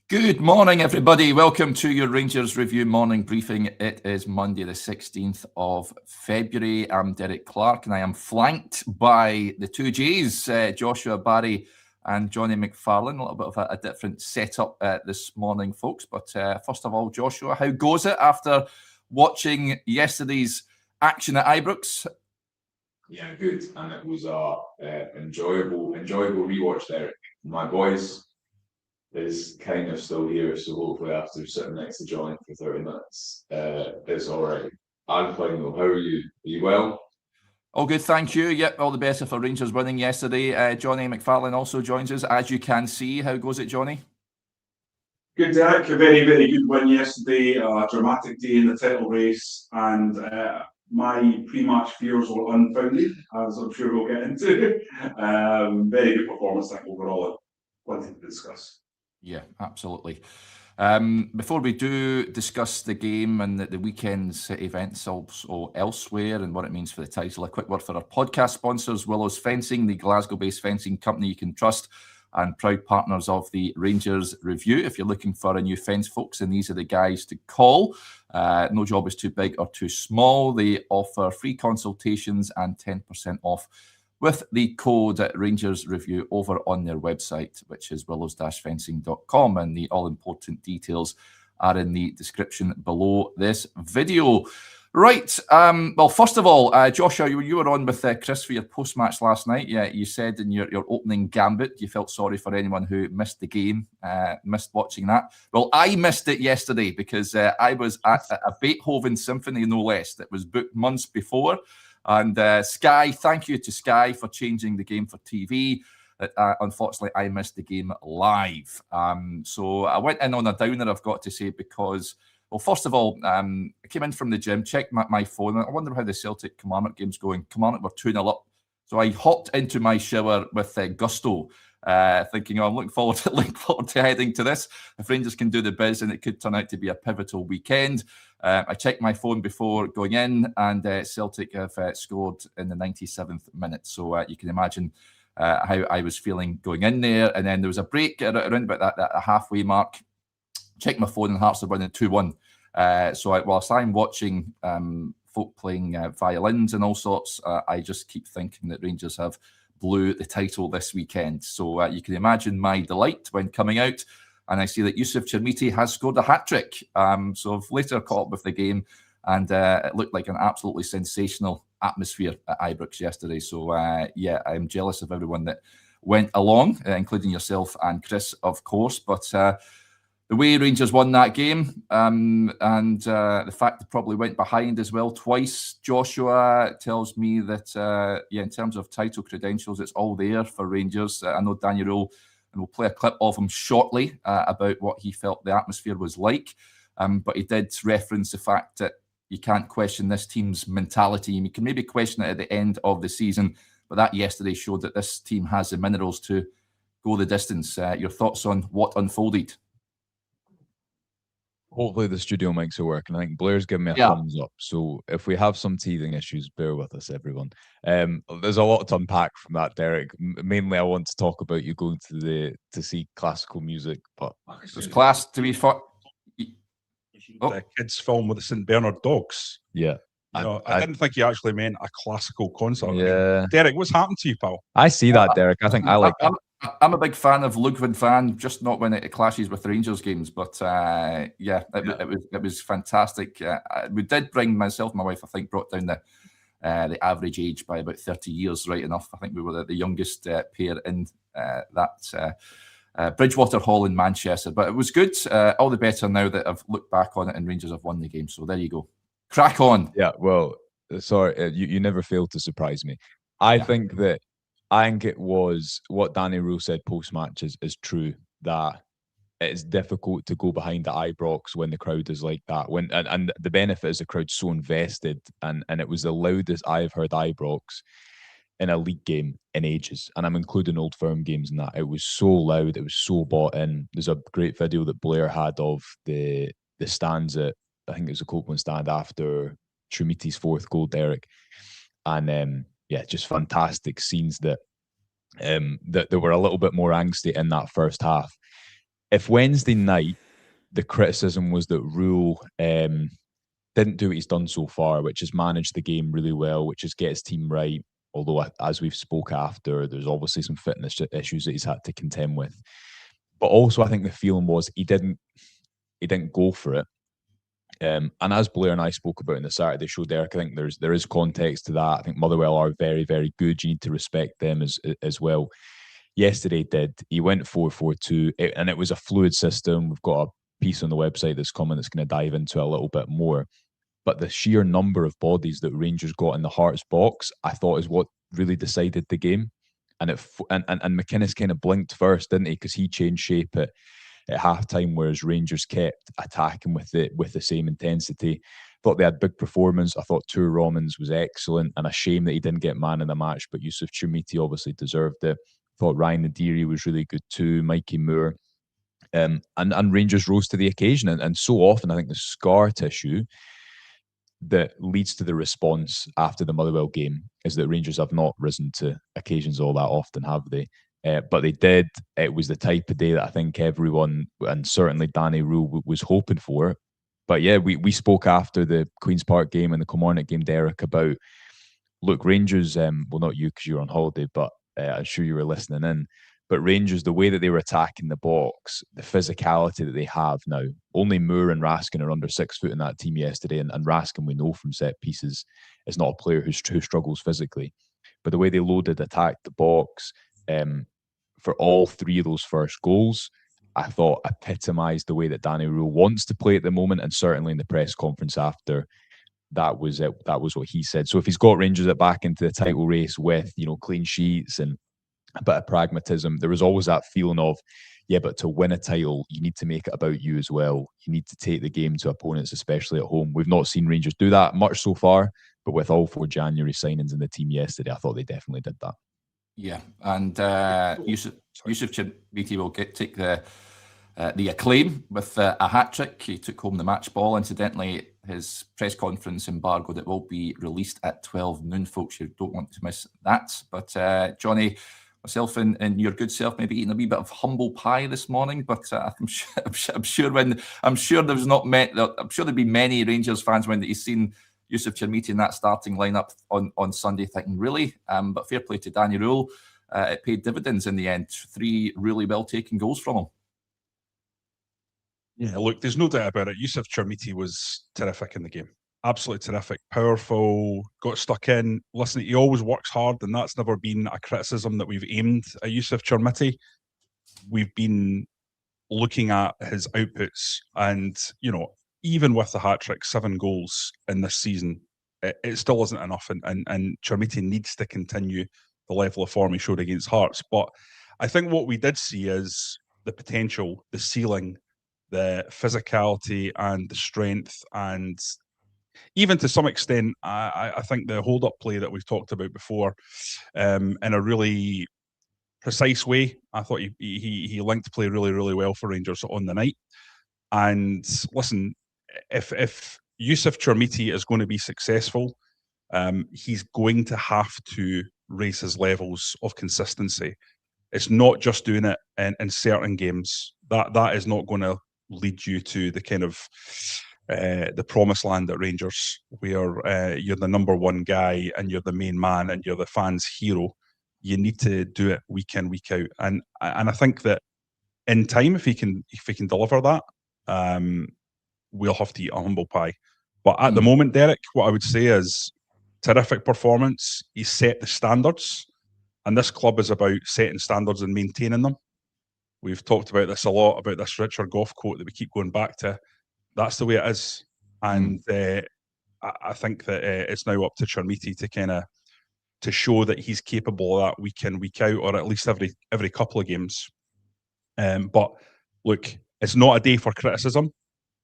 Good morning, everybody. Welcome to your Rangers Review morning briefing. It is Monday, the 16th of February. I'm Derek Clark, and I am flanked by the two J's, Joshua Barry and Jonny McFarlane. A little bit of a different setup this morning, folks. But first of all, Joshua, how goes it after watching yesterday's action at Ibrox? Yeah, good. And it was a enjoyable rewatch, Derek. My voice is kind of still here, so hopefully after sitting next to Jonny for 30 minutes, it's all right. I'm fine though. How are you? Are you well? All good, thank you. Yep, all the better for Rangers winning yesterday. Jonny McFarlane also joins us, as you can see. How goes it, Jonny? Good, Derek. A very, very good win yesterday. A dramatic day in the title race, and my pre-match fears were unfounded, as I'm sure we'll get into. Very good performance, I think, overall. Plenty to discuss. Yeah, absolutely. Before we do discuss the game and the weekend's events also elsewhere and what it means for the title, a quick word for our podcast sponsors, Willows Fencing, the Glasgow-based fencing company you can trust and proud partners of the Rangers Review. If you're looking for a new fence, folks, and these are the guys to call. No job is too big or too small. They offer free consultations and 10% off with the code Rangers Review over on their website, which is willows-fencing.com, and the all-important details are in the description below this video. Right, well, first of all, Joshua, you were on with Chris for your post-match last night. Yeah, you said in your opening gambit you felt sorry for anyone who missed the game, missed watching that. Well, I missed it yesterday because I was at a Beethoven symphony, no less, that was booked months before. And Sky, thank you to Sky for changing the game for TV. Unfortunately, I missed the game live. So I went in on a downer, I've got to say, because, well, first of all, I came in from the gym, checked my phone. I wonder how the Celtic Kilmarnock game's going. Kilmarnock were 2-0 up. So I hopped into my shower with gusto, thinking, I'm looking forward to heading to this. If Rangers can do the biz, and it could turn out to be a pivotal weekend. I checked my phone before going in, and Celtic have scored in the 97th minute. So you can imagine how I was feeling going in there. And then there was a break around about that halfway mark. Checked my phone, and Hearts are running 2-1. So whilst I'm watching folk playing violins and all sorts, I just keep thinking that Rangers have blew the title this weekend. So you can imagine my delight when coming out and I see that Chermiti has scored a hat-trick. So I've later caught up with the game, and it looked like an absolutely sensational atmosphere at Ibrox yesterday. So yeah, I'm jealous of everyone that went along, including yourself and Chris, of course. But the way Rangers won that game, and the fact they probably went behind as well twice, Joshua, tells me that, yeah, in terms of title credentials, it's all there for Rangers. I know Daniel Rohl, and we'll play a clip of him shortly about what he felt the atmosphere was like. But he did reference the fact that you can't question this team's mentality. You can maybe question it at the end of the season, but that yesterday showed that this team has the minerals to go the distance. Your thoughts on what unfolded? Hopefully the studio mics are working. I think Blair's giving me a thumbs up. So if we have some teething issues, bear with us, everyone. There's a lot to unpack from that, Derek. Mainly, I want to talk about you going to see classical music, but there's class to be fought. The kids' film with the St Bernard dogs. Yeah. No, I didn't think you actually meant a classical concert. Yeah. Derek, what's happened to you, pal? I see that, Derek. I think I like that. I'm a big fan of Ludwig van, just not when it clashes with Rangers games. But yeah, it was fantastic. We did bring myself, and my wife, I think, brought down the average age by about 30 years, right enough. I think we were the youngest pair in that Bridgewater Hall in Manchester. But it was good. All the better now that I've looked back on it and Rangers have won the game. So there you go. Crack on. Yeah, well, sorry, you never fail to surprise me. I think it was what Danny Rohl said post-match is true, that it's difficult to go behind at Ibrox when the crowd is like that. And the benefit is the crowd's so invested, and it was the loudest I've heard Ibrox in a league game in ages. And I'm including Old Firm games in that. It was so loud, it was so bought in. There's a great video that Blair had of the stands at, I think it was a Copeland stand after Chermiti's fourth goal, Derek. And yeah, just fantastic scenes that that were a little bit more angsty in that first half. If Wednesday night the criticism was that Rohl didn't do what he's done so far, which is manage the game really well, which is get his team right. Although, as we've spoke after, there's obviously some fitness issues that he's had to contend with. But also, I think the feeling was he didn't go for it. And as Blair and I spoke about in the Saturday show, Derek, I think there is context to that. I think Motherwell are very, very good. You need to respect them as well. Yesterday he went 4-4-2, and it was a fluid system. We've got a piece on the website that's coming that's going to dive into a little bit more. But the sheer number of bodies that Rangers got in the Hearts box, I thought, is what really decided the game. And McInnes kind of blinked first, didn't he? Because he changed shape at halftime, whereas Rangers kept attacking with the same intensity. Thought they had big performance. I thought Rommens was excellent, and a shame that he didn't get man of the match. But Yusuf Chermiti obviously deserved it. Thought Ryan Nadiri was really good too. Mikey Moore, and Rangers rose to the occasion. And so often, I think the scar tissue that leads to the response after the Motherwell game is that Rangers have not risen to occasions all that often, have they? But they did. It was the type of day that I think everyone, and certainly Danny Rohl, was hoping for. But yeah, we spoke after the Queen's Park game and the Kilmarnock game, Derek, about, look, Rangers, well, not you because you're on holiday, but I'm sure you were listening in. But Rangers, the way that they were attacking the box, the physicality that they have now, only Moore and Raskin are under 6 foot in that team yesterday. And Raskin, we know from set pieces, is not a player who struggles physically. But the way they loaded, attacked the box for all 3 of those first goals, I thought epitomised the way that Danny Rohl wants to play at the moment. And certainly in the press conference after, that was it. That was what he said. So if he's got Rangers back into the title race with, clean sheets and a bit of pragmatism, there was always that feeling of, yeah, but to win a title, you need to make it about you as well. You need to take the game to opponents, especially at home. We've not seen Rangers do that much so far, but with all 4 January signings in the team yesterday, I thought they definitely did that. Yeah, and Yusuf Chermiti will take the acclaim with a hat-trick. He took home the match ball. Incidentally, his press conference embargo that will be released at 12 noon, folks. You don't want to miss that. But Jonny, myself and your good self maybe eating a wee bit of humble pie this morning, but I'm sure there'd be many Rangers fans when he's seen Yusuf Chermiti in that starting lineup on Sunday thinking, really? But fair play to Danny Rohl. It paid dividends in the end. 3 really well taken goals from him. Yeah, look, there's no doubt about it. Yusuf Chermiti was terrific in the game. Absolutely terrific, powerful, got stuck in. Listen, he always works hard, and that's never been a criticism that we've aimed at Yusuf Chermiti. We've been looking at his outputs, and, even with the hat-trick, 7 goals in this season, it still isn't enough, and Chermiti needs to continue the level of form he showed against Hearts. But I think what we did see is the potential, the ceiling, the physicality and the strength, and even to some extent, I think the hold-up play that we've talked about before, in a really precise way. I thought he linked play really, really well for Rangers on the night. And listen, if Yusuf Chermiti is going to be successful, he's going to have to raise his levels of consistency. It's not just doing it in certain games. That is not going to lead you to the kind of the promised land at Rangers, where you're the number 1 guy and you're the main man and you're the fans' hero. You need to do it week in, week out, and I think that in time, if he can deliver that, we'll have to eat a humble pie. But at the moment, Derek, what I would say is terrific performance. He set the standards, and this club is about setting standards and maintaining them. We've talked about this a lot, about this Richard Gough quote that we keep going back to. That's the way it is. And I think that it's now up to Chermiti to show that he's capable of that week in, week out, or at least every couple of games. But look, it's not a day for criticism,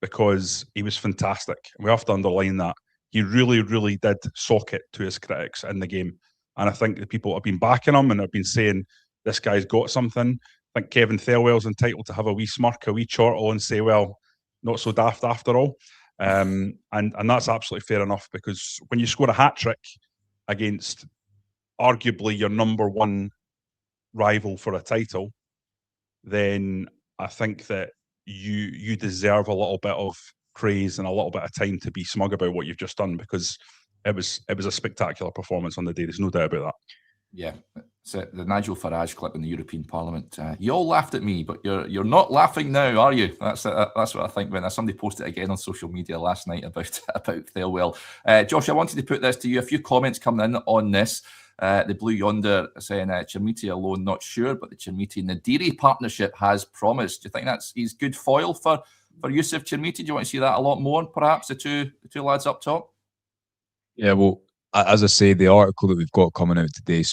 because he was fantastic. We have to underline that. He really, really did sock it to his critics in the game. And I think the people have been backing him and have been saying, this guy's got something. I think Kevin Thelwell's entitled to have a wee smirk, a wee chortle, and say, well, not so daft after all. And that's absolutely fair enough, because when you score a hat-trick against arguably your number one rival for a title, then I think that you deserve a little bit of praise and a little bit of time to be smug about what you've just done, because it was a spectacular performance on the day. There's no doubt about that. Yeah, so the Nigel Farage clip in the European Parliament. You all laughed at me, but you're not laughing now, are you? That's what I think. When somebody posted it again on social media last night about Thelwell. Josh, I wanted to put this to you. A few comments coming in on this. The Blue Yonder saying Chermiti alone, not sure, but the Chermiti Nadiri partnership has promised. Do you think he's good foil for Yusuf Chermiti? Do you want to see that a lot more? Perhaps the two lads up top. Yeah, well, as I say, the article that we've got coming out today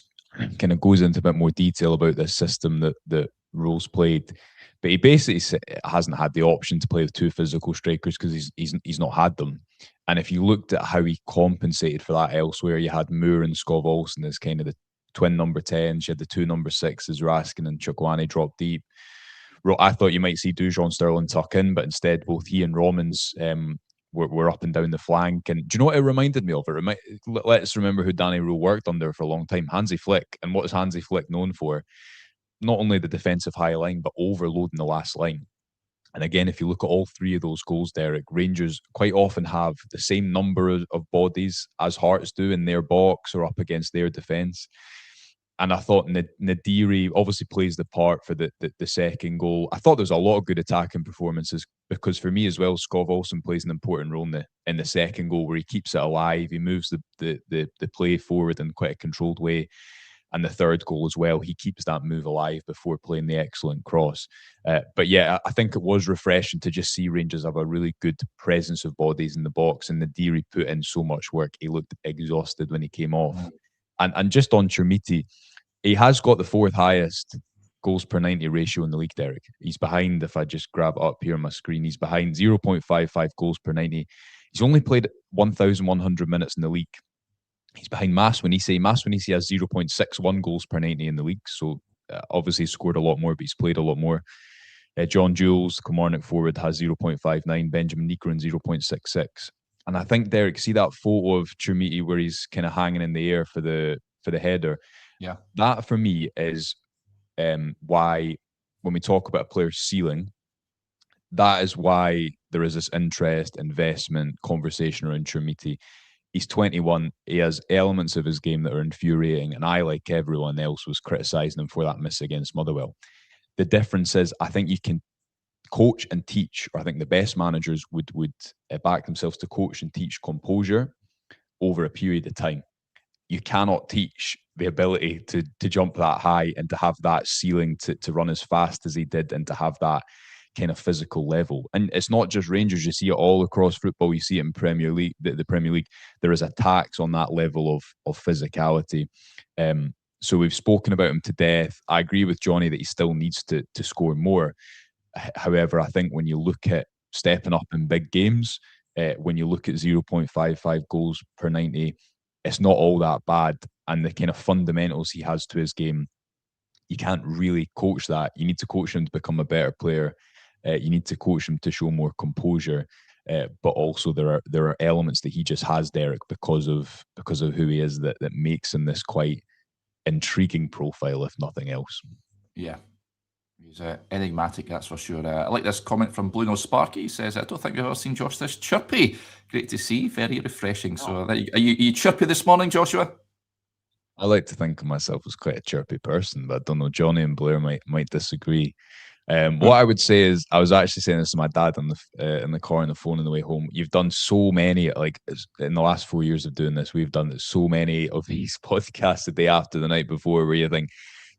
kind of goes into a bit more detail about this system that Rohl's played. But he basically hasn't had the option to play with two physical strikers because he's not had them. And if you looked at how he compensated for that elsewhere, you had Moore and Skov Olsen as kind of the twin number 10s. You had the two number 6s, Raskin and Chukwueze drop deep. I thought you might see Dujon Sterling tuck in, but instead both he and Rommens were up and down the flank. And do you know what it reminded me of? Let's remember who Danny Rohl worked under for a long time, Hansi Flick. And what is Hansi Flick known for? Not only the defensive high line, but overloading the last line. And again, if you look at all three of those goals, Derek, Rangers quite often have the same number of bodies as Hearts do in their box or up against their defence. And I thought Nadiri obviously plays the part for the second goal. I thought there was a lot of good attacking performances, because for me as well, Skov Olsen plays an important role in the second goal, where he keeps it alive. He moves the play forward in quite a controlled way. And the third goal as well, he keeps that move alive before playing the excellent cross. But yeah, I think it was refreshing to just see Rangers have a really good presence of bodies in the box. And Nadiri put in so much work. He looked exhausted when he came off. And just on Chermiti, he has got the fourth highest goals per 90 ratio in the league, Derek. He's behind, if I just grab it up here on my screen, he's behind 0.55 goals per 90. He's only played 1,100 minutes in the league. He's behind Maswinisi. Maswinisi has 0.61 goals per 90 in the league. So obviously he's scored a lot more, but he's played a lot more. John Jules, Kilmarnock forward, has 0.59. Benjamin Nikran, 0.66. And I think, Derek, see that photo of Chermiti where he's kind of hanging in the air for the header? Yeah. That for me is why when we talk about a player's ceiling, that is why there is this interest, investment, conversation around Chermiti. He's 21. He has elements of his game that are infuriating, and I, like everyone else, was criticising him for that miss against Motherwell. The difference is, I think you can coach and teach, or I think the best managers would back themselves to coach and teach composure over a period of time. You cannot teach the ability to jump that high and to have that ceiling to run as fast as he did and to have that kind of physical level. And it's not just Rangers, you see it all across football. You see it in Premier League, the Premier League. There is a tax on that level of physicality. So we've spoken about him to death. I agree with Jonny that he still needs to score more. However, I think when you look at stepping up in big games, when you look at 0.55 goals per 90, it's not all that bad. And the kind of fundamentals he has to his game, you can't really coach that. You need to coach him to become a better player. You need to coach him to show more composure. But also there are elements that he just has, Derek, because of who he is that makes him this quite intriguing profile, if nothing else. Yeah. He's enigmatic, that's for sure. I like this comment from Bruno Sparky. He says, I don't think we've ever seen Josh this chirpy. Great to see, very refreshing. So are you chirpy this morning, Joshua? I like to think of myself as quite a chirpy person, but I don't know, Jonny and Blair might disagree. What I would say is, I was actually saying this to my dad in the car on the phone on the way home. You've done so many, like in the last 4 years of doing this, we've done so many of these podcasts the day after, the night before, where you think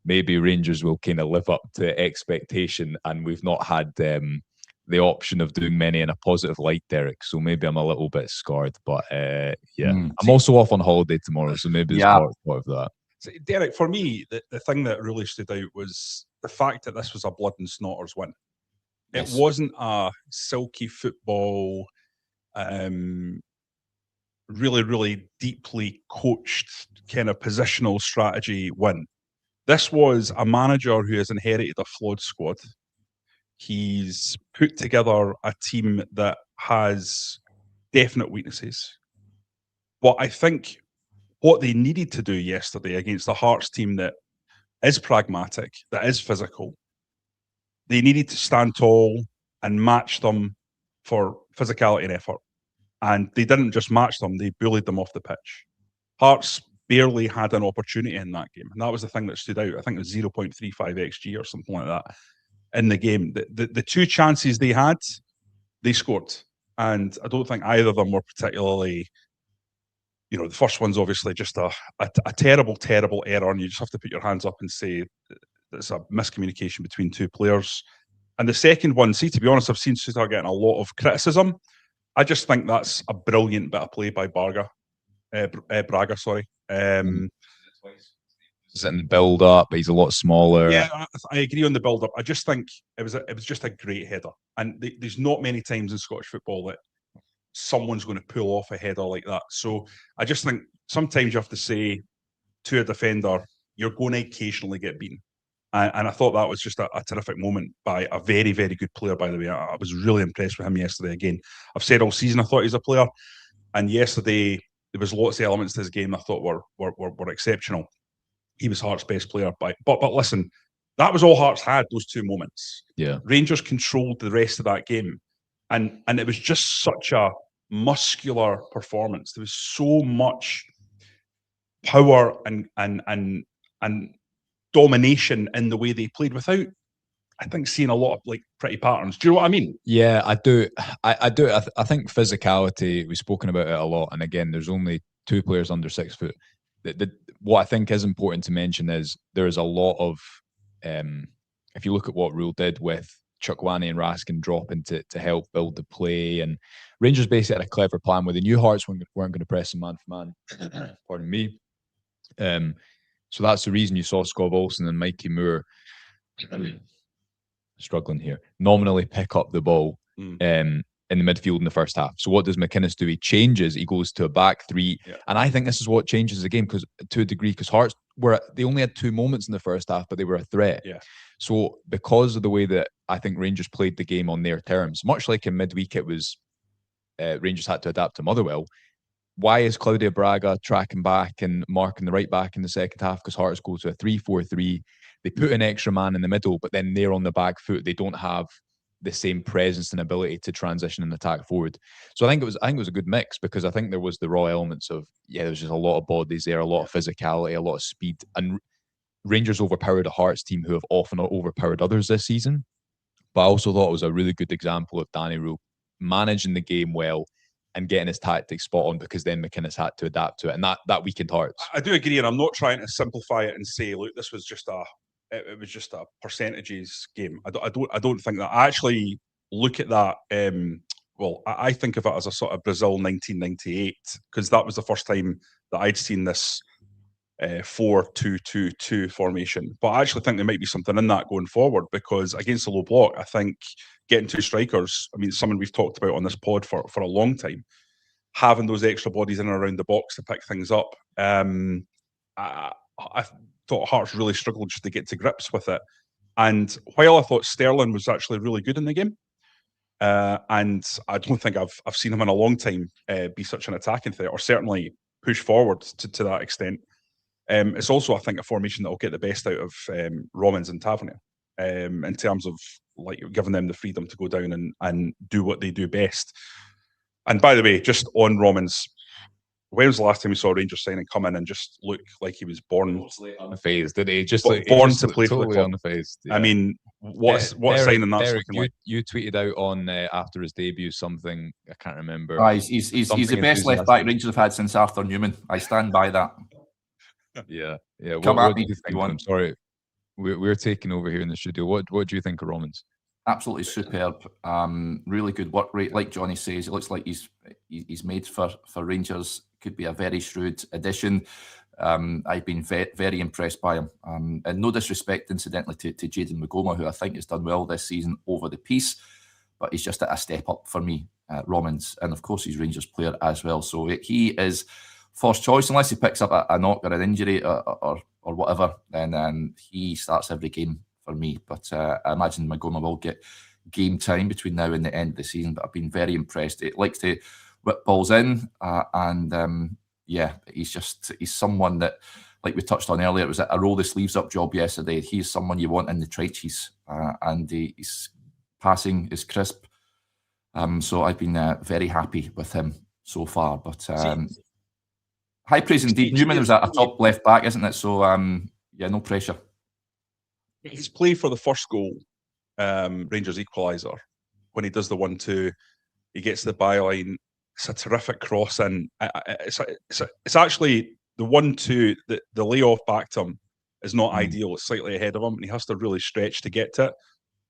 maybe Rangers will kind of live up to expectation, and we've not had the option of doing many in a positive light, Derek. So maybe I'm a little bit scarred, but I'm also off on holiday tomorrow, so maybe it's part of that. So, Derek, for me, the thing that really stood out was the fact that this was a blood and snotters win. Yes. It wasn't a silky football, really, really deeply coached kind of positional strategy win. This was a manager who has inherited a flawed squad. He's put together a team that has definite weaknesses. But I think what they needed to do yesterday against the Hearts team that is pragmatic, that is physical. They needed to stand tall and match them for physicality and effort. And they didn't just match them, they bullied them off the pitch. Hearts barely had an opportunity in that game. And that was the thing that stood out. I think it was 0.35 XG or something like that in the game. The two chances they had, they scored. And I don't think either of them were particularly, the first one's obviously just a terrible, terrible error. And you just have to put your hands up and say it's a miscommunication between two players. And the second one, to be honest, I've seen Suter getting a lot of criticism. I just think that's a brilliant bit of play by Braga. Is it in the build up? He's a lot smaller. Yeah, I agree on the build up. I just think it was just a great header, and there's not many times in Scottish football that someone's going to pull off a header like that. So I just think sometimes you have to say to a defender, you're going to occasionally get beaten. And I thought that was just a terrific moment by a very, very good player, by the way. I was really impressed with him yesterday. Again, I've said all season I thought he's a player. And yesterday, there was lots of elements to his game I thought were exceptional. He was Hearts' best player. But listen, that was all Hearts had, those two moments. Yeah. Rangers controlled the rest of that game. And it was just such a muscular performance. There was so much power and domination in the way they played without, I think, seeing a lot of pretty patterns. Do you know what I mean? Yeah, I do. I do. I think physicality, we've spoken about it a lot. And again, there's only two players under 6 foot. What I think is important to mention is there is a lot of, if you look at what Rohl did with Chukwueze and Raskin dropping to help build the play, and Rangers basically had a clever plan where the new Hearts weren't going to press them man for man. Pardon me. So that's the reason you saw Skov Olsen and Mikey Moore struggling here, nominally pick up the ball in the midfield in the first half. So what does McInnes do? He changes. He goes to a back three. Yeah. And I think this is what changes the game to a degree, because Hearts they only had 2 moments in the first half, but they were a threat. Yeah. So because of the way that I think Rangers played the game on their terms, much like in midweek, it was Rangers had to adapt to Motherwell. Why is Claudio Braga tracking back and marking the right back in the second half? Because Hearts go to a 3-4-3. They put an extra man in the middle, but then they're on the back foot. They don't have the same presence and ability to transition and attack forward. So I think it was a good mix, because I think there was the raw elements of, there was just a lot of bodies there, a lot of physicality, a lot of speed. And Rangers overpowered a Hearts team who have often overpowered others this season. But I also thought it was a really good example of Danny Rohl managing the game well and getting his tactics spot on, because then McInnes had to adapt to it, and that weakened Hearts. I do agree, and I'm not trying to simplify it and say, look, this was just it was just a percentages game. I don't think that. I actually look at that. I think of it as a sort of Brazil 1998, because that was the first time that I'd seen this 4-2-2-2 formation. But I actually think there might be something in that going forward, because against the low block, I think getting 2 strikers, I mean, someone we've talked about on this pod for a long time, having those extra bodies in and around the box to pick things up. I thought Hearts really struggled just to get to grips with it. And while I thought Sterling was actually really good in the game, and I don't think I've seen him in a long time be such an attacking threat, or certainly push forward to that extent. It's also, I think, a formation that will get the best out of Rommens and Tavernier in terms of giving them the freedom to go down and do what they do best. And by the way, just on Rommens, when was the last time we saw Rangers signing come in and just look like he was born on the phase? Did he just born to play totally for the club on the phase? Yeah. I mean, what signing that's looking like? You tweeted out on after his debut something, I can't remember. He's the best left back Rangers have had since Arthur Newman. I stand by that. Yeah. What do you think? I'm sorry, we're taking over here in the studio. What do you think of Rommens? Absolutely superb. Really good work rate. Like Jonny says, it looks like he's made for Rangers. Could be a very shrewd addition. I've been very impressed by him. And no disrespect, incidentally, to Jayden Magoma, who I think has done well this season over the piece, but he's just at a step up for me, Rommens. And of course, he's Rangers player as well. So he is first choice, unless he picks up a knock or an injury or whatever, then he starts every game for me. But I imagine Magoma will get game time between now and the end of the season. But I've been very impressed. It likes to whip balls in, and yeah, he's someone that, like we touched on earlier, it was a roll the sleeves up job yesterday. He's someone you want in the trenches, and his passing is crisp. So I've been very happy with him so far. But high praise indeed. Newman was a top left back, isn't it? So yeah, no pressure. His play for the first goal, Rangers equaliser, when he does the 1-2, he gets the byline. It's a terrific cross, and it's actually the 1-2. The layoff back to him is not ideal. It's slightly ahead of him, and he has to really stretch to get to it.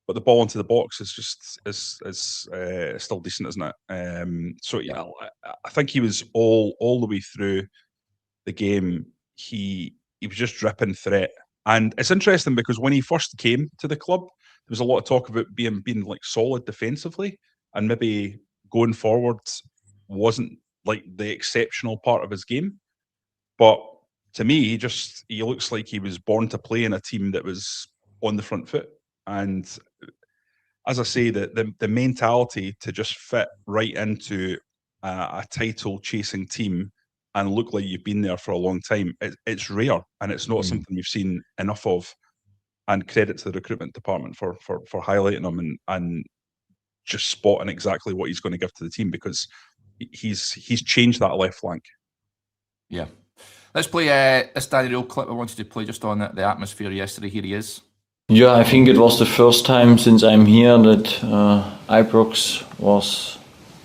But the ball into the box is just is still decent, isn't it? So yeah, I think he was all the way through the game. He was just dripping threat, and it's interesting because when he first came to the club, there was a lot of talk about being like solid defensively, and maybe going forward wasn't like the exceptional part of his game. But to me, he looks like he was born to play in a team that was on the front foot. And as I say, the mentality to just fit right into a title chasing team and look like you've been there for a long time, it's rare, and it's not something you've seen enough of. And credit to the recruitment department for highlighting him and just spotting exactly what he's going to give to the team, because he's changed that left flank. Yeah. Let's play this Danny Rohl clip I wanted to play just on the atmosphere yesterday. Here he is. Yeah, I think it was the first time since I'm here that Ibrox was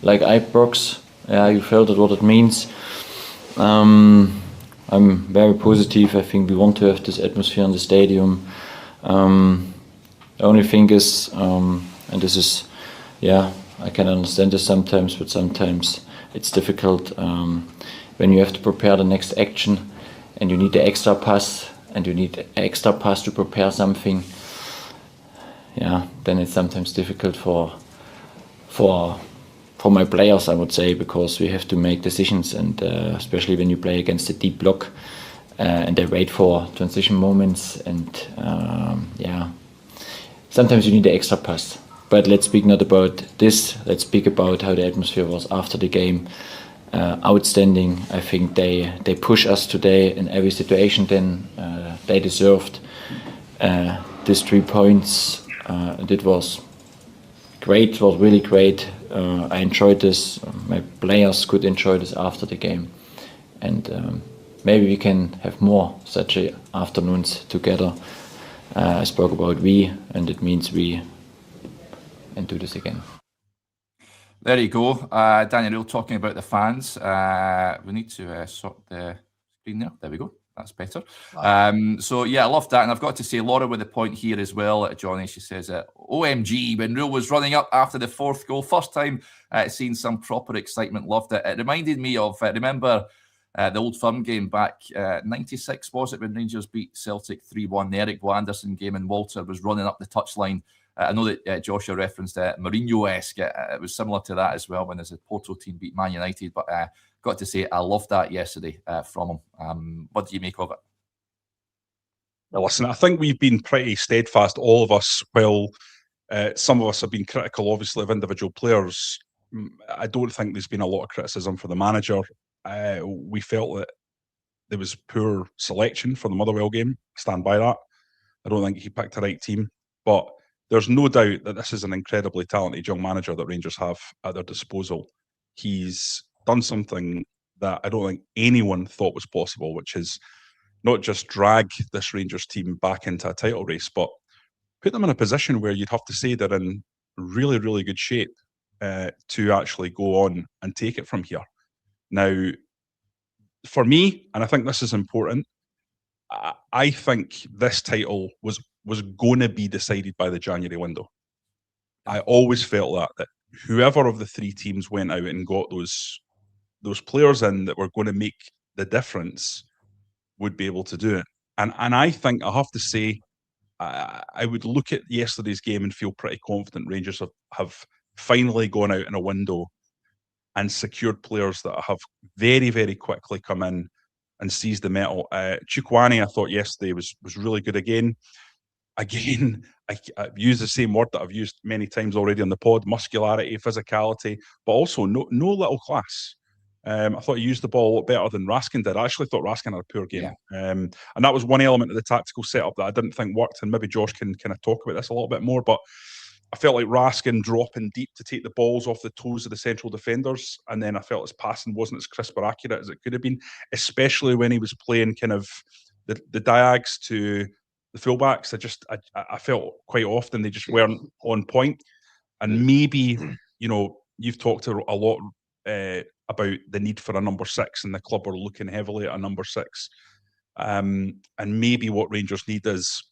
like Ibrox. Yeah, you felt it, what it means. I'm very positive. I think we want to have this atmosphere in the stadium. The only thing is, and this is, yeah, I can understand this sometimes, but sometimes it's difficult when you have to prepare the next action and you need the extra pass and you need extra pass to prepare something. Yeah, then it's sometimes difficult for my players, I would say, because we have to make decisions, and especially when you play against a deep block and they wait for transition moments, and yeah, sometimes you need the extra pass. But let's speak not about this. Let's speak about how the atmosphere was after the game. Outstanding. I think they push us today in every situation. Then they deserved these 3 points. And it was great. It was really great. I enjoyed this. My players could enjoy this after the game, and maybe we can have more such afternoons together. I spoke about we, and it means we, and do this again. There you go. Danny Rohl talking about the fans. We need to sort the screen there. There we go. That's better. So yeah, I love that. And I've got to say, Laura with the point here as well, Jonny, she says, OMG, when Rohl was running up after the 4th goal, first time seeing some proper excitement, loved it. It reminded me of, remember the Old Firm game back 96, was it, when Rangers beat Celtic 3-1, the Eric Bo Anderson game, and Walter was running up the touchline. I know that Joshua referenced Mourinho-esque. It was similar to that as well when there's a Porto team beat Man United. But got to say, I loved that yesterday from him. What do you make of it? Well, listen, I think we've been pretty steadfast, all of us. Well, some of us have been critical, obviously, of individual players. I don't think there's been a lot of criticism for the manager. We felt that there was poor selection for the Motherwell game. Stand by that. I don't think he picked the right team. But there's no doubt that this is an incredibly talented young manager that Rangers have at their disposal. He's done something that I don't think anyone thought was possible, which is not just drag this Rangers team back into a title race, but put them in a position where you'd have to say they're in really, really good shape to actually go on and take it from here. Now, for me, and I think this is important, I think this title was going to be decided by the January window. I always felt that whoever of the 3 teams went out and got those players in that were going to make the difference would be able to do it. And I think I have to say, I would look at yesterday's game and feel pretty confident Rangers have finally gone out in a window and secured players that have very, very quickly come in and seized the metal. Chukwueze, I thought yesterday was really good again. I've used the same word that I've used many times already on the pod: muscularity, physicality, but also no little class. I thought he used the ball a lot better than Raskin did. I actually thought Raskin had a poor game. And that was one element of the tactical setup that I didn't think worked. And maybe Josh can kind of talk about this a little bit more. But I felt like Raskin dropping deep to take the balls off the toes of the central defenders. And then I felt his passing wasn't as crisp or accurate as it could have been, especially when he was playing kind of the diags to the fullbacks. I felt quite often they just weren't on point. And maybe, you've talked a lot about the need for a number 6, and the club are looking heavily at a number 6. And maybe what Rangers need is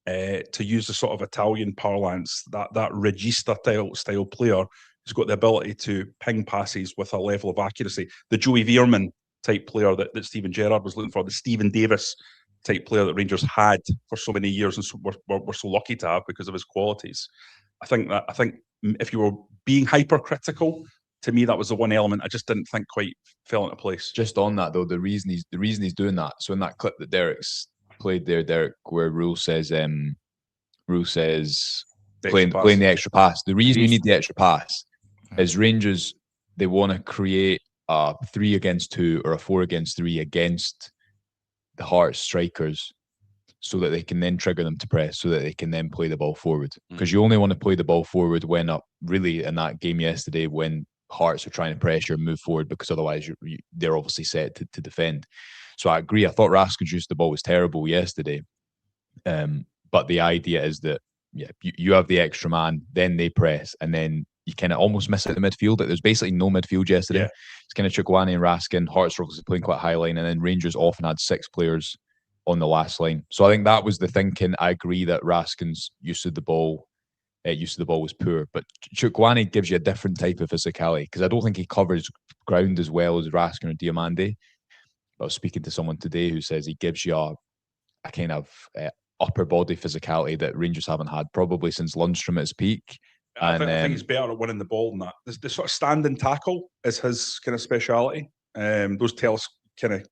to use the sort of Italian parlance, that regista style player who's got the ability to ping passes with a level of accuracy. The Joey Veerman type player that Steven Gerrard was looking for, the Stephen Davis type player that Rangers had for so many years and we're so lucky to have because of his qualities. I think if you were being hypercritical, to me that was the one element I just didn't think quite fell into place. Just on that though, the reason he's doing that. So in that clip that Derek's played there, Derek, where Rohl says playing the extra pass. The reason you need the extra pass is Rangers, they want to create a 3 against 2 or a 4 against 3 against the Hearts strikers, so that they can then trigger them to press, so that they can then play the ball forward. Because you only want to play the ball forward when really in that game yesterday, when Hearts are trying to pressure and move forward, because otherwise they're obviously set to defend. So I agree. I thought Raskin's use of the ball was terrible yesterday. But the idea is that, you have the extra man, then they press, and then you kind of almost miss out the midfield. There's basically no midfield yesterday. Yeah. It's kind of Chukwueze and Raskin. Hearts are obviously playing quite high line, and then Rangers often had 6 players on the last line. So I think that was the thinking. I agree that Raskin's use of the ball was poor, but Chukwueze gives you a different type of physicality, because I don't think he covers ground as well as Raskin or Diomande. But I was speaking to someone today who says he gives you a kind of upper body physicality that Rangers haven't had probably since Lundstrom at his peak. I think he's better at winning the ball than that. The sort of standing tackle is his kind of speciality. Those tell us kind of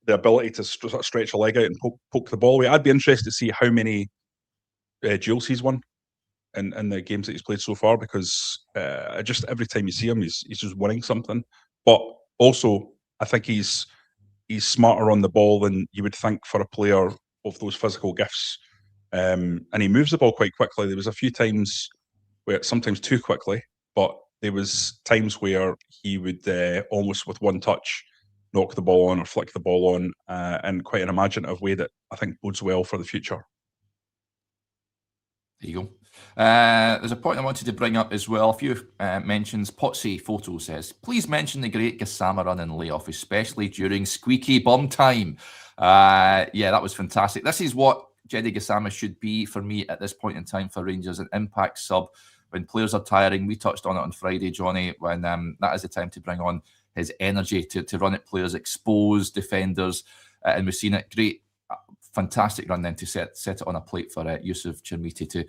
the ability to sort of stretch a leg out and poke the ball away. I'd be interested to see how many duels he's won in the games that he's played so far, because just every time you see him, he's just winning something. But also, I think he's smarter on the ball than you would think for a player of those physical gifts. And he moves the ball quite quickly. There was a few times where, sometimes too quickly, but there was times where he would almost with one touch knock the ball on or flick the ball on in quite an imaginative way that I think bodes well for the future. There you go. There's a point I wanted to bring up as well. A few mentions. Potsy Photo says, please mention the great Gassama run and layoff, especially during squeaky bum time. Yeah, that was fantastic. This is what Jedi Gassama should be for me at this point in time for Rangers, an impact sub. When players are tiring, we touched on it on Friday, Jonny, when that is the time to bring on his energy to run at players, expose defenders, and we've seen it. Great, fantastic run then to set it on a plate for Yusuf Chermiti to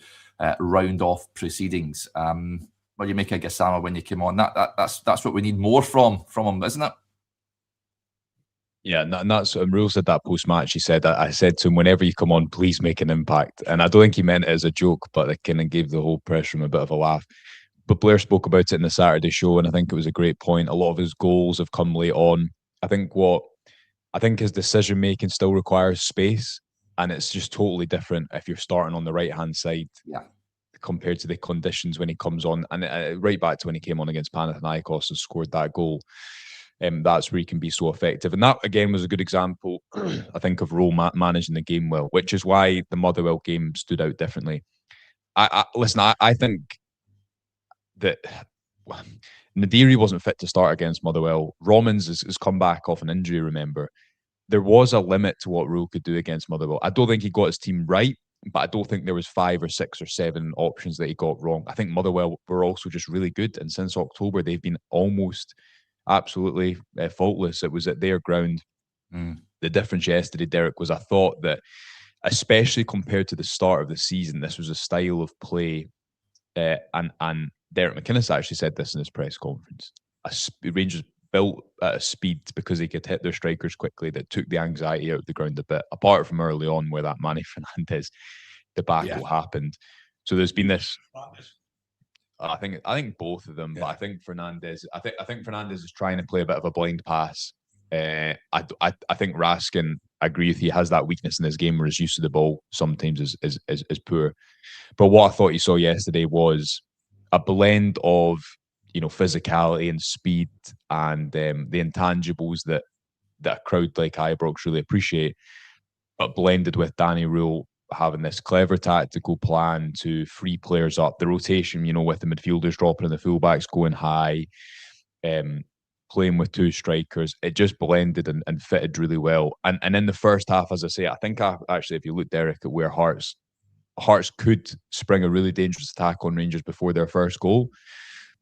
round off proceedings. What do you make of Gassama when you came on? That's what we need more from him, isn't it? Yeah, and that's what Rohl said that post-match. He said, I said to him, whenever you come on, please make an impact. And I don't think he meant it as a joke, but it kind of gave the whole press room a bit of a laugh. But Blair spoke about it in the Saturday show, and I think it was a great point. A lot of his goals have come late on. I think his decision-making still requires space, and it's just totally different if you're starting on the right-hand side compared to the conditions when he comes on. And right back to when he came on against Panathinaikos and scored that goal. That's where he can be so effective. And that, again, was a good example, I think, of Rohl managing the game well, which is why the Motherwell game stood out differently. I think that Nadiri wasn't fit to start against Motherwell. Rommens has come back off an injury, remember. There was a limit to what Rohl could do against Motherwell. I don't think he got his team right, but I don't think there was 5 or 6 or 7 options that he got wrong. I think Motherwell were also just really good. And since October, they've been almost absolutely faultless. It was at their ground. The difference yesterday, Derek, was I thought that, especially compared to the start of the season, this was a style of play. And Derek McInnes actually said this in his press conference. Rangers built at a speed because they could hit their strikers quickly that took the anxiety out of the ground a bit, apart from early on where that Manny Fernandez debacle happened. So there's been this... I think both of them, Yeah. but I think Fernandez. I think Fernandez is trying to play a bit of a blind pass. I think Raskin, I agree with you, has that weakness in his game where his use of the ball sometimes is poor. But what I thought you saw yesterday was a blend of physicality and speed and the intangibles that a crowd like Ibrox really appreciate, but blended with Danny Rohl having this clever tactical plan to free players up, the rotation, with the midfielders dropping and the fullbacks going high, playing with two strikers. It just blended and fitted really well. And in the first half, as I say, I think actually, if you look, Derek, at where Hearts could spring a really dangerous attack on Rangers before their first goal.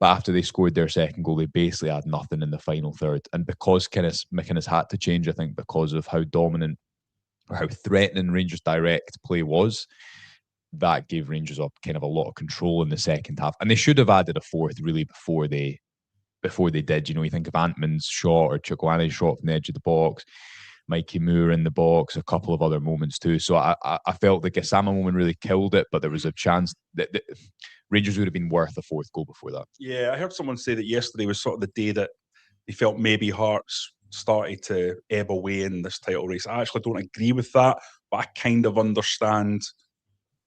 But after they scored their second goal, they basically had nothing in the final third. And because McInnes had to change, I think, because of how dominant or how threatening Rangers' direct play was, that gave Rangers up kind of a lot of control in the second half. And they should have added a fourth really before they did. You think of Antman's shot or Chukwueze's shot from the edge of the box, Mikey Moore in the box, a couple of other moments too. So I felt the Gassama moment really killed it, but there was a chance that Rangers would have been worth a fourth goal before that. Yeah, I heard someone say that yesterday was sort of the day that they felt maybe Hearts started to ebb away in this title race. I actually don't agree with that, but I kind of understand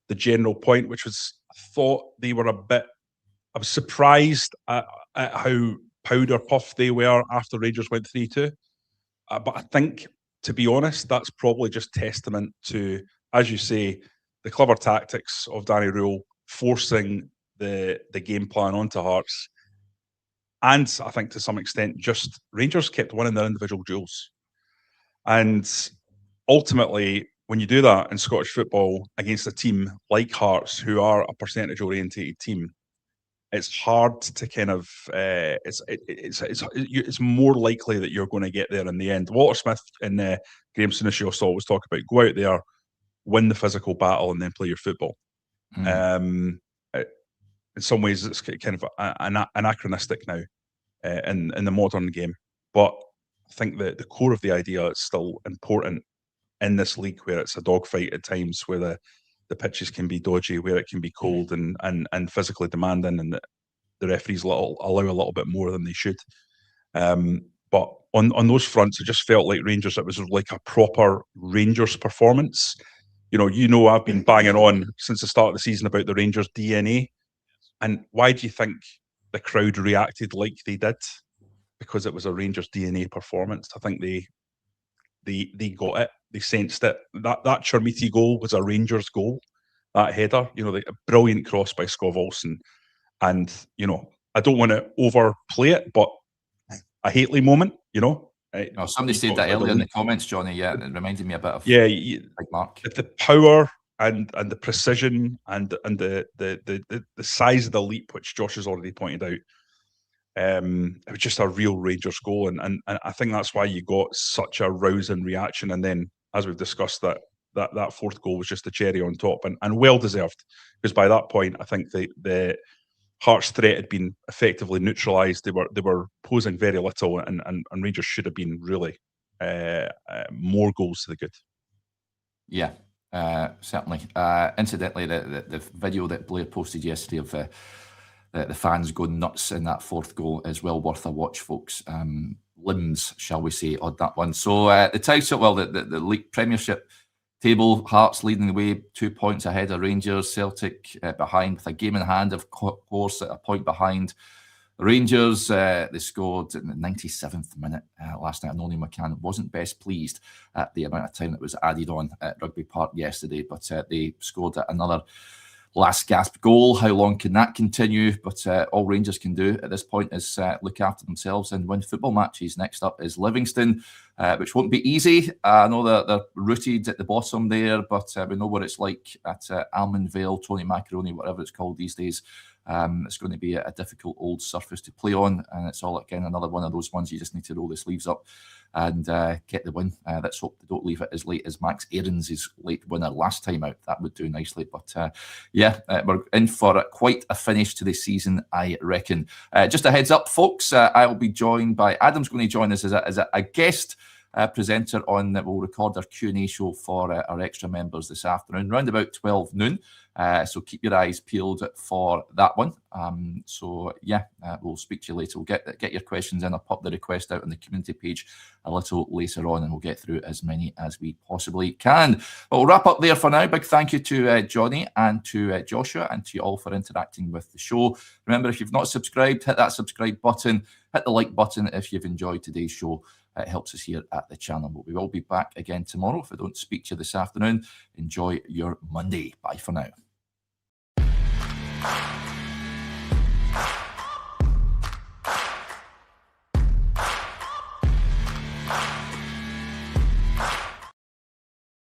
the general point, which was I thought they were I was surprised at how powder puff they were after Rangers went 3-2. But I think, to be honest, that's probably just testament to, as you say, the clever tactics of Danny Rohl forcing the game plan onto Hearts. And I think to some extent, just Rangers kept winning their individual duels. And ultimately, when you do that in Scottish football against a team like Hearts, who are a percentage-orientated team, it's hard to kind of it's more likely that you're going to get there in the end. Walter Smith and Graham Souness always talk about go out there, win the physical battle, and then play your football. In some ways, it's kind of anachronistic now in the modern game, but I think that the core of the idea is still important in this league, where it's a dogfight at times, where the pitches can be dodgy, where it can be cold and physically demanding, and the referees allow a little bit more than they should. But on those fronts, it just felt like Rangers. It was like a proper Rangers performance. I've been banging on since the start of the season about the Rangers DNA. And why do you think the crowd reacted like they did? Because it was a Rangers DNA performance. I think they got it. They sensed it. That Chermiti goal was a Rangers goal. That header, a brilliant cross by Skov Olsen. And, I don't want to overplay it, but a Hateley moment, somebody said that earlier in the comments, Jonny. Yeah, it reminded me a bit of Big Mark. The power and the precision and the size of the leap, which Josh has already pointed out. It was just a real Rangers goal, and I think that's why you got such a rousing reaction. And then, as we've discussed, that fourth goal was just the cherry on top, and well deserved, because by that point, I think the Hearts' threat had been effectively neutralised. They were posing very little, and Rangers should have been really more goals to the good. Yeah. Certainly. Incidentally, the video that Blair posted yesterday of the fans going nuts in that fourth goal is well worth a watch, folks. Limbs, shall we say, on that one. So the title, the league Premiership table, Hearts leading the way, 2 points ahead of Rangers, Celtic behind with a game in hand, of course, at a point behind. Rangers, they scored in the 97th minute last night. Noni McCann wasn't best pleased at the amount of time that was added on at Rugby Park yesterday, but they scored another last gasp goal. How long can that continue? But all Rangers can do at this point is look after themselves and win football matches. Next up is Livingston, which won't be easy. I know they're rooted at the bottom there, but we know what it's like at Almond Vale, Tony Macaroni, whatever it's called these days. It's going to be a difficult old surface to play on, and it's all again another one of those ones you just need to roll the sleeves up and get the win. Let's hope they don't leave it as late as Max Aarons' late winner last time out. That would do nicely. But we're in for quite a finish to the season, I reckon. Just a heads up, folks, I will be joined by Adam's going to join us as a guest presenter on that will record our Q&A show for our extra members this afternoon, around about 12 noon. So keep your eyes peeled for that one. We'll speak to you later. We'll get your questions in. I'll pop the request out on the community page a little later on, and we'll get through as many as we possibly can. But we'll wrap up there for now. Big thank you to Jonny and to Joshua and to you all for interacting with the show. Remember, if you've not subscribed, hit that subscribe button, hit the like button if you've enjoyed today's show. It helps us here at the channel. But we will be back again tomorrow. If I don't speak to you this afternoon, enjoy your Monday. Bye for now.